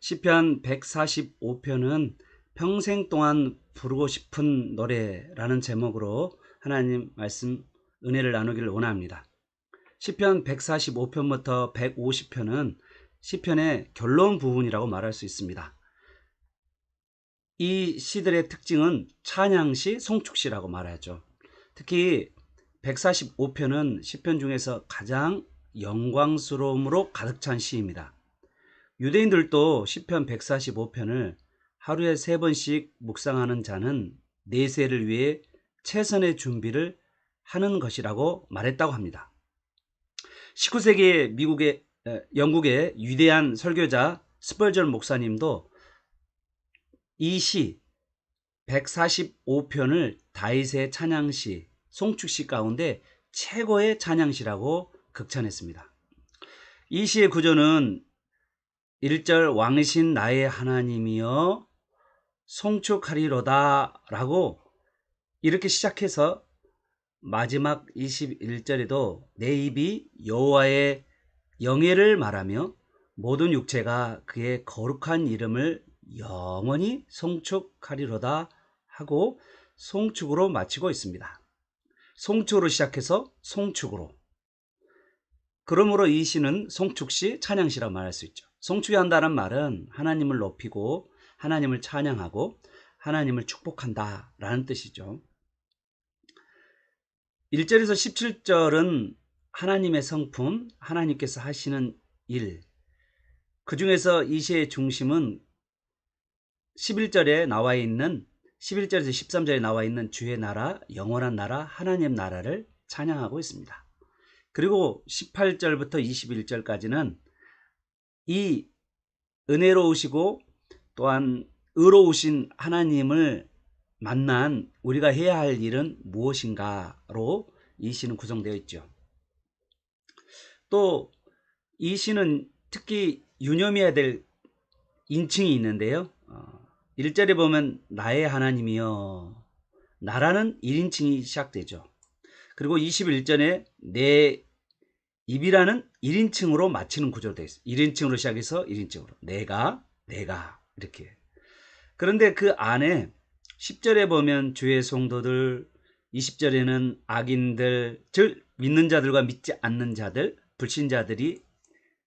시편 145편은 평생 동안 부르고 싶은 노래라는 제목으로 하나님 말씀 은혜를 나누기를 원합니다. 시편 145편부터 150편은 시편의 결론 부분이라고 말할 수 있습니다. 이 시들의 특징은 찬양시, 송축시라고 말하죠. 특히 145편은 시편 중에서 가장 영광스러움으로 가득 찬 시입니다. 유대인들도 시편 145편을 하루에 3번씩 묵상하는 자는 내세를 위해 최선의 준비를 하는 것이라고 말했다고 합니다. 19세기 영국의 위대한 설교자 스펄전 목사님도 이 시 145편을 다윗의 찬양시, 송축시 가운데 최고의 찬양시라고 극찬했습니다. 이 시의 구조는 1절 왕이신 나의 하나님이여 송축하리로다 라고 이렇게 시작해서 마지막 21절에도 내 입이 여호와의 영예를 말하며 모든 육체가 그의 거룩한 이름을 영원히 송축하리로다 하고 송축으로 마치고 있습니다. 송축으로 시작해서 송축으로. 그러므로 이 시는 송축시, 찬양시라고 말할 수 있죠. 송축이 한다는 말은 하나님을 높이고 하나님을 찬양하고 하나님을 축복한다 라는 뜻이죠. 1절에서 17절은 하나님의 성품, 하나님께서 하시는 일, 그 중에서 이 시의 중심은 11절에 나와 있는 11절에서 13절에 나와 있는 주의 나라, 영원한 나라, 하나님 나라를 찬양하고 있습니다. 그리고 18절부터 21절까지는 이 은혜로우시고 또한 의로우신 하나님을 만난 우리가 해야 할 일은 무엇인가로 이 시는 구성되어 있죠. 또 이 시는 특히 유념해야 될 인칭이 있는데요. 1절에 보면 나의 하나님이여, 나라는 1인칭이 시작되죠. 그리고 21절에 내 입이라는 1인칭으로 마치는 구조로 되어 있어요. 1인칭으로 시작해서 1인칭으로 내가 이렇게. 그런데 그 안에 10절에 보면 주의 성도들, 20절에는 악인들, 즉 믿는 자들과 믿지 않는 자들, 불신자들이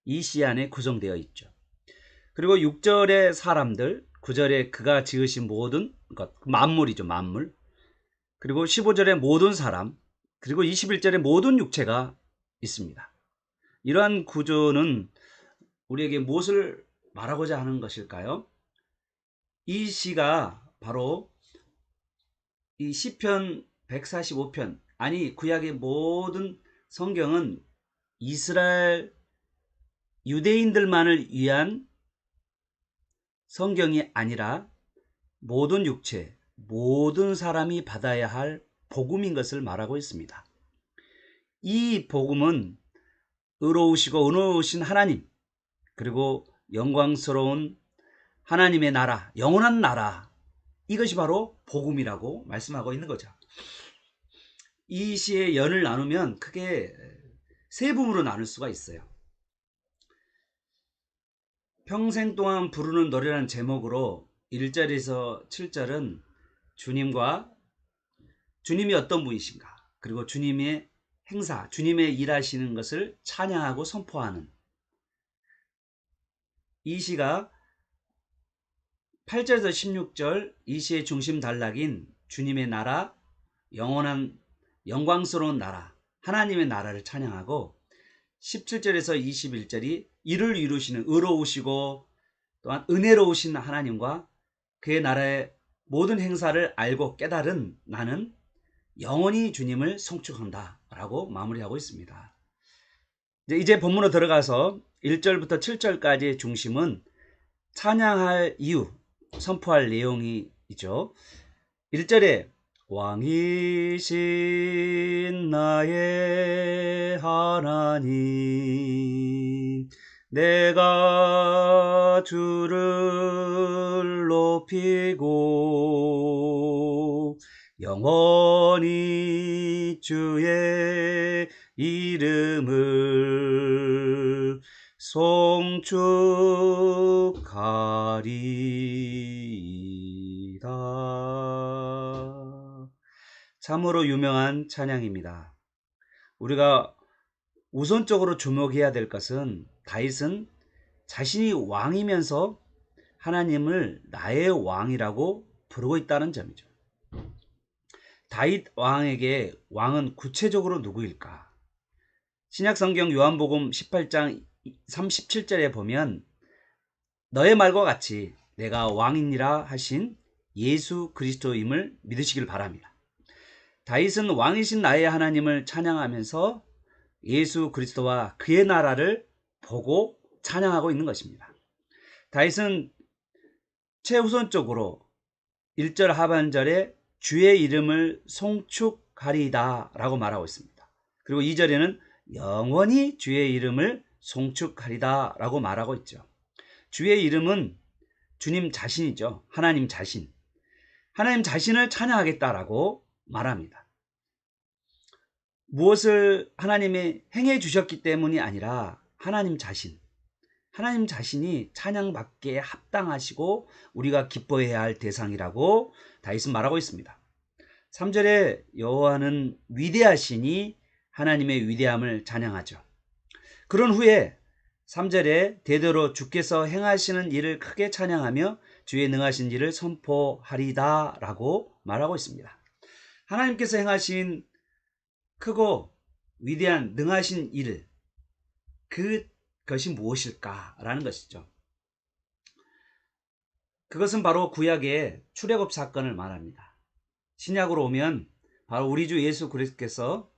이 시 안에 구성되어 있죠. 그리고 6절의 사람들, 9절에 그가 지으신 모든 것, 만물이죠, 만물. 그리고 15절에 모든 사람, 그리고 21절에 모든 육체가 있습니다. 이러한 구조는 우리에게 무엇을 말하고자 하는 것일까요? 이 시가 바로 이 시편 145편, 아니 구약의 모든 성경은 이스라엘 유대인들만을 위한 성경이 아니라 모든 육체, 모든 사람이 받아야 할 복음인 것을 말하고 있습니다. 이 복음은 의로우시고 은혜로우신 하나님, 그리고 영광스러운 하나님의 나라, 영원한 나라, 이것이 바로 복음이라고 말씀하고 있는 거죠. 이 시의 연을 나누면 크게 세 부분으로 나눌 수가 있어요. 평생 동안 부르는 노래라는 제목으로 1절에서 7절은 주님이 어떤 분이신가, 그리고 주님의 행사, 주님의 일하시는 것을 찬양하고 선포하는, 이 시가 8절에서 16절 이 시의 중심 단락인 주님의 나라, 영원한 영광스러운 나라, 하나님의 나라를 찬양하고 17절에서 21절이 이를 이루시는 의로우시고 또한 은혜로우신 하나님과 그의 나라의 모든 행사를 알고 깨달은 나는 영원히 주님을 송축한다 라고 마무리하고 있습니다. 이제 본문으로 들어가서 1절부터 7절까지의 중심은 찬양할 이유, 선포할 내용이죠. 1절에 왕이신 나의 하나님, 내가 주를 높이고 영원히 주의 이름을 송축하리로다. 참으로 유명한 찬양입니다. 우리가 우선적으로 주목해야 될 것은 다윗은 자신이 왕이면서 하나님을 나의 왕이라고 부르고 있다는 점이죠. 다윗 왕에게 왕은 구체적으로 누구일까? 신약성경 요한복음 18장 37절에 보면 너의 말과 같이 내가 왕이니라 하신 예수 그리스도임을 믿으시길 바랍니다. 다윗은 왕이신 나의 하나님을 찬양하면서 예수 그리스도와 그의 나라를 보고 찬양하고 있는 것입니다. 다윗은 최우선적으로 1절 하반절에 주의 이름을 송축하리이다 라고 말하고 있습니다. 그리고 2절에는 영원히 주의 이름을 송축하리다 라고 말하고 있죠. 주의 이름은 주님 자신이죠. 하나님 자신. 하나님 자신을 찬양하겠다라고 말합니다. 무엇을 하나님이 행해 주셨기 때문이 아니라 하나님 자신이 찬양받기에 합당하시고 우리가 기뻐해야 할 대상이라고 다윗은 말하고 있습니다. 3절에 여호와는 위대하시니 하나님의 위대함을 찬양하죠. 그런 후에 3절에 대대로 주께서 행하시는 일을 크게 찬양하며 주의 능하신 일을 선포하리다 라고 말하고 있습니다. 하나님께서 행하신 크고 위대한 능하신 일, 그것이 무엇일까라는 것이죠. 그것은 바로 구약의 출애굽 사건을 말합니다. 신약으로 오면 바로 우리 주 예수 그리스도께서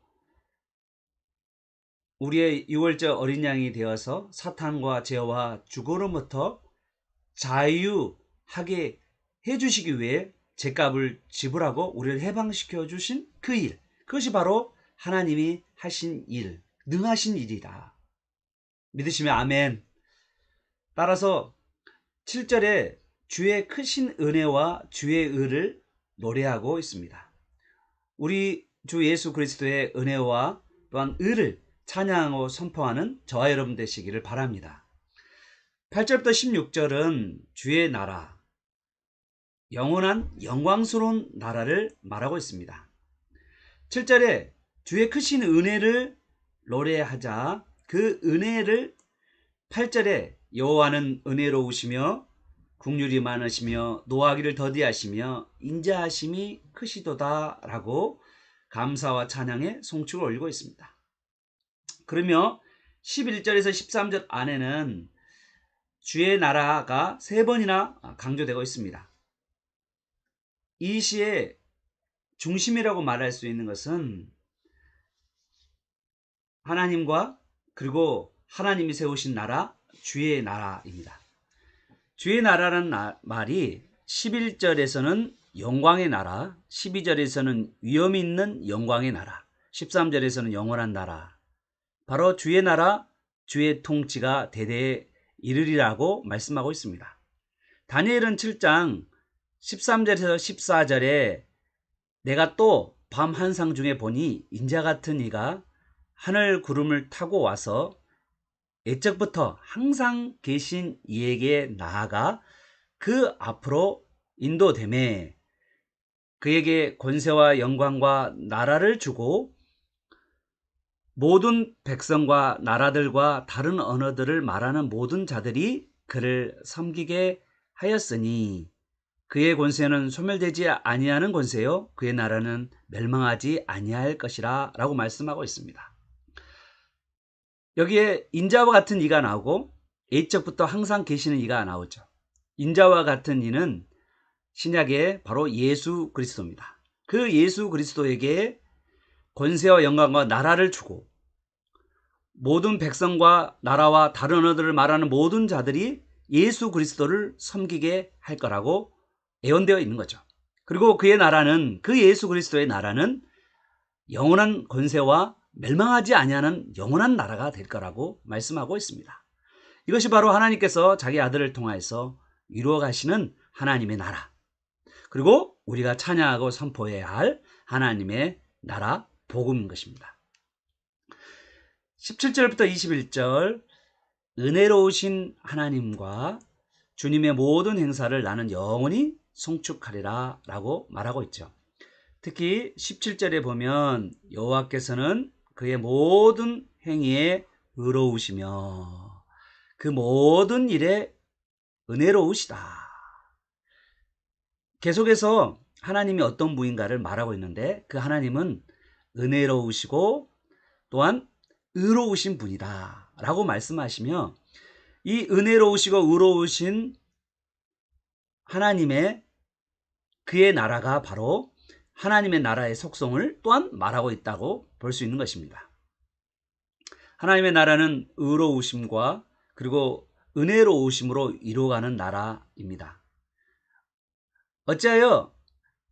우리의 유월절 어린 양이 되어서 사탄과 죄와 죽음으로부터 자유하게 해주시기 위해 죄값을 지불하고 우리를 해방시켜 주신 그 일, 그것이 바로 하나님이 하신 일, 능하신 일이다. 믿으시면 아멘. 따라서 7절에 주의 크신 은혜와 주의 의를 노래하고 있습니다. 우리 주 예수 그리스도의 은혜와 또한 의를 찬양하고 선포하는 저와 여러분 되시기를 바랍니다. 8절부터 16절은 주의 나라, 영원한 영광스러운 나라를 말하고 있습니다. 7절에 주의 크신 은혜를 노래하자 그 은혜를 8절에 여호와는 은혜로우시며 긍휼이 많으시며 노하기를 더디하시며 인자하심이 크시도다 라고 감사와 찬양의 송축을 올리고 있습니다. 그러며 11절에서 13절 안에는 주의 나라가 3번이나 강조되고 있습니다. 이 시의 중심이라고 말할 수 있는 것은 하나님과 그리고 하나님이 세우신 나라, 주의 나라입니다. 주의 나라라는 말이 11절에서는 영광의 나라, 12절에서는 위엄이 있는 영광의 나라, 13절에서는 영원한 나라, 바로 주의 나라, 주의 통치가 대대에 이르리라고 말씀하고 있습니다. 다니엘은 7장 13절에서 14절에 내가 또 밤 한상 중에 보니 인자 같은 이가 하늘 구름을 타고 와서 옛적부터 항상 계신 이에게 나아가 그 앞으로 인도되매 그에게 권세와 영광과 나라를 주고 모든 백성과 나라들과 다른 언어들을 말하는 모든 자들이 그를 섬기게 하였으니 그의 권세는 소멸되지 아니하는 권세요 그의 나라는 멸망하지 아니할 것이라 라고 말씀하고 있습니다. 여기에 인자와 같은 이가 나오고 옛적부터 항상 계시는 이가 나오죠. 인자와 같은 이는 신약의 바로 예수 그리스도입니다. 그 예수 그리스도에게 권세와 영광과 나라를 주고 모든 백성과 나라와 다른 언어들을 말하는 모든 자들이 예수 그리스도를 섬기게 할 거라고 예언되어 있는 거죠. 그리고 그의 나라는, 그 예수 그리스도의 나라는 영원한 권세와 멸망하지 아니하는 영원한 나라가 될 거라고 말씀하고 있습니다. 이것이 바로 하나님께서 자기 아들을 통하여서 이루어 가시는 하나님의 나라, 그리고 우리가 찬양하고 선포해야 할 하나님의 나라 복음인 것입니다. 17절부터 21절 은혜로우신 하나님과 주님의 모든 행사를 나는 영원히 송축하리라 라고 말하고 있죠. 특히 17절에 보면 여호와께서는 그의 모든 행위에 의로우시며 그 모든 일에 은혜로우시다. 계속해서 하나님이 어떤 분인가를 말하고 있는데 그 하나님은 은혜로우시고 또한 의로우신 분이다 라고 말씀하시며 이 은혜로우시고 의로우신 하나님의 그의 나라가 바로 하나님의 나라의 속성을 또한 말하고 있다고 볼 수 있는 것입니다. 하나님의 나라는 의로우심과 그리고 은혜로우심으로 이루어가는 나라입니다. 어찌하여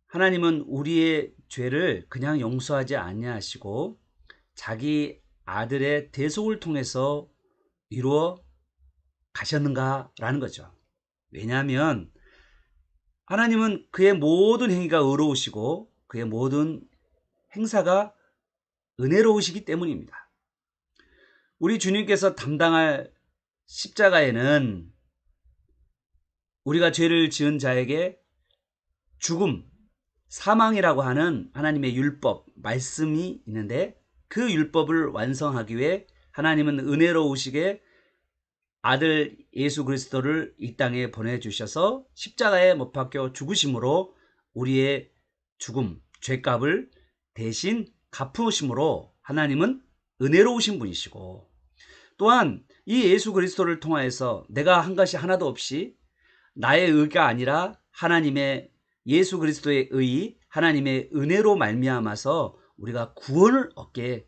하나님은 우리의 죄를 그냥 용서하지 아니하시고 자기 아들의 대속을 통해서 이루어 가셨는가라는 거죠. 왜냐하면 하나님은 그의 모든 행위가 의로우시고 그의 모든 행사가 은혜로우시기 때문입니다. 우리 주님께서 담당할 십자가에는 우리가 죄를 지은 자에게 죽음, 사망이라고 하는 하나님의 율법, 말씀이 있는데 그 율법을 완성하기 위해 하나님은 은혜로우시게 아들 예수 그리스도를 이 땅에 보내주셔서 십자가에 못 박혀 죽으심으로 우리의 죽음, 죄값을 대신 갚으심으로 하나님은 은혜로우신 분이시고 또한 이 예수 그리스도를 통하여서 내가 한 것이 하나도 없이 나의 의가 아니라 하나님의 예수 그리스도의 의, 하나님의 은혜로 말미암아서 우리가 구원을 얻게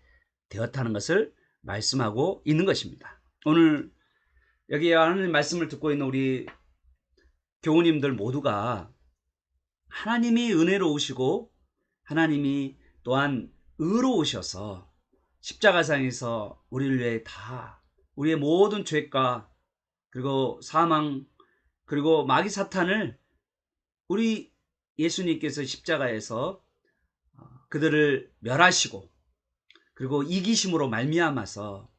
되었다는 것을 말씀하고 있는 것입니다. 오늘 여기 하나님 말씀을 듣고 있는 우리 교우님들 모두가 하나님이 은혜로우시고 하나님이 또한 의로우셔서 십자가상에서 우리를 위해 다 우리의 모든 죄과 그리고 사망 그리고 마귀 사탄을 우리 예수님께서 십자가에서 그들을 멸하시고 그리고 이기심으로 말미암아서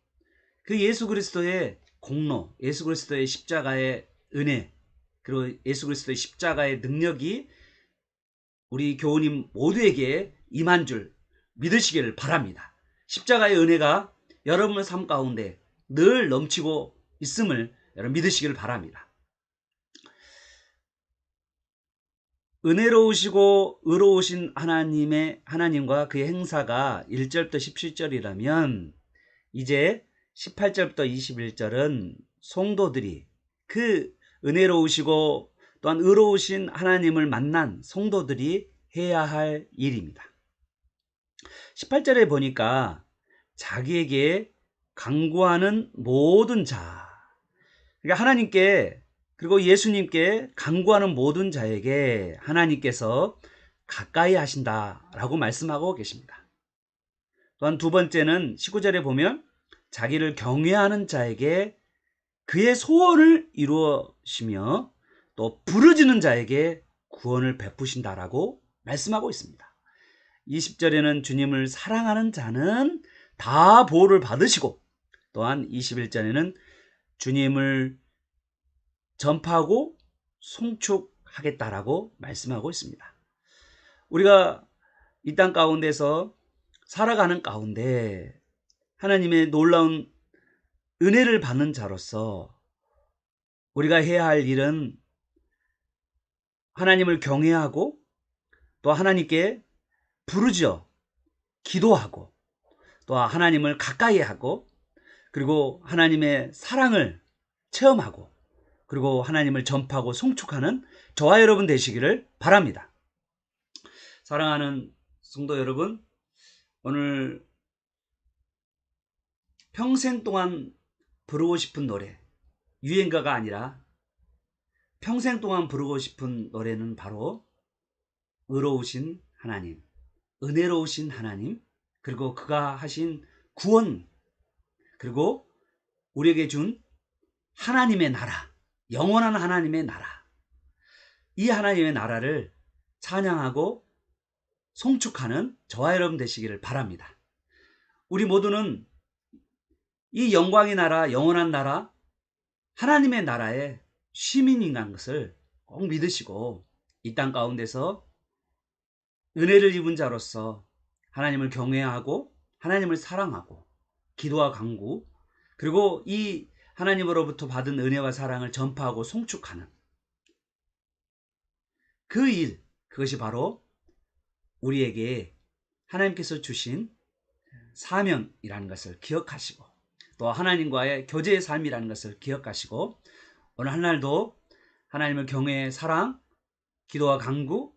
그 예수 그리스도의 공로, 예수 그리스도의 십자가의 은혜 그리고 예수 그리스도의 십자가의 능력이 우리 교우님 모두에게 임한 줄 믿으시기를 바랍니다. 십자가의 은혜가 여러분의 삶 가운데 늘 넘치고 있음을 여러분 믿으시기를 바랍니다. 은혜로우시고 의로우신 하나님과 그의 행사가 1절부터 17절이라면 이제 18절부터 21절은 성도들이 그 은혜로우시고 또한 의로우신 하나님을 만난 성도들이 해야 할 일입니다. 18절에 보니까 자기에게 간구하는 모든 자, 그러니까 하나님께 그리고 예수님께 간구하는 모든 자에게 하나님께서 가까이 하신다라고 말씀하고 계십니다. 또한 두 번째는 19절에 보면 자기를 경외하는 자에게 그의 소원을 이루시며 또 부르짖는 자에게 구원을 베푸신다라고 말씀하고 있습니다. 20절에는 주님을 사랑하는 자는 다 보호를 받으시고 또한 21절에는 주님을 전파하고 송축하겠다라고 말씀하고 있습니다. 우리가 이 땅 가운데서 살아가는 가운데 하나님의 놀라운 은혜를 받는 자로서 우리가 해야 할 일은 하나님을 경외하고 또 하나님께 부르짖어 기도하고 또 하나님을 가까이 하고 그리고 하나님의 사랑을 체험하고 그리고 하나님을 전파하고 송축하는 저와 여러분 되시기를 바랍니다. 사랑하는 성도 여러분, 오늘 평생 동안 부르고 싶은 노래, 유행가가 아니라 평생 동안 부르고 싶은 노래는 바로 의로우신 하나님, 은혜로우신 하나님, 그리고 그가 하신 구원, 그리고 우리에게 준 하나님의 나라, 영원한 하나님의 나라, 이 하나님의 나라를 찬양하고 송축하는 저와 여러분 되시기를 바랍니다. 우리 모두는 이 영광의 나라, 영원한 나라, 하나님의 나라에 시민이라는 것을 꼭 믿으시고 이 땅 가운데서 은혜를 입은 자로서 하나님을 경외하고 하나님을 사랑하고 기도와 간구, 그리고 이 하나님으로부터 받은 은혜와 사랑을 전파하고 송축하는 그 일, 그것이 바로 우리에게 하나님께서 주신 사명이라는 것을 기억하시고 또 하나님과의 교제의 삶이라는 것을 기억하시고 오늘 한날도 하나님을 경외, 사랑, 기도와 간구,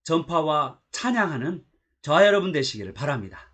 전파와 찬양하는 저와 여러분 되시기를 바랍니다.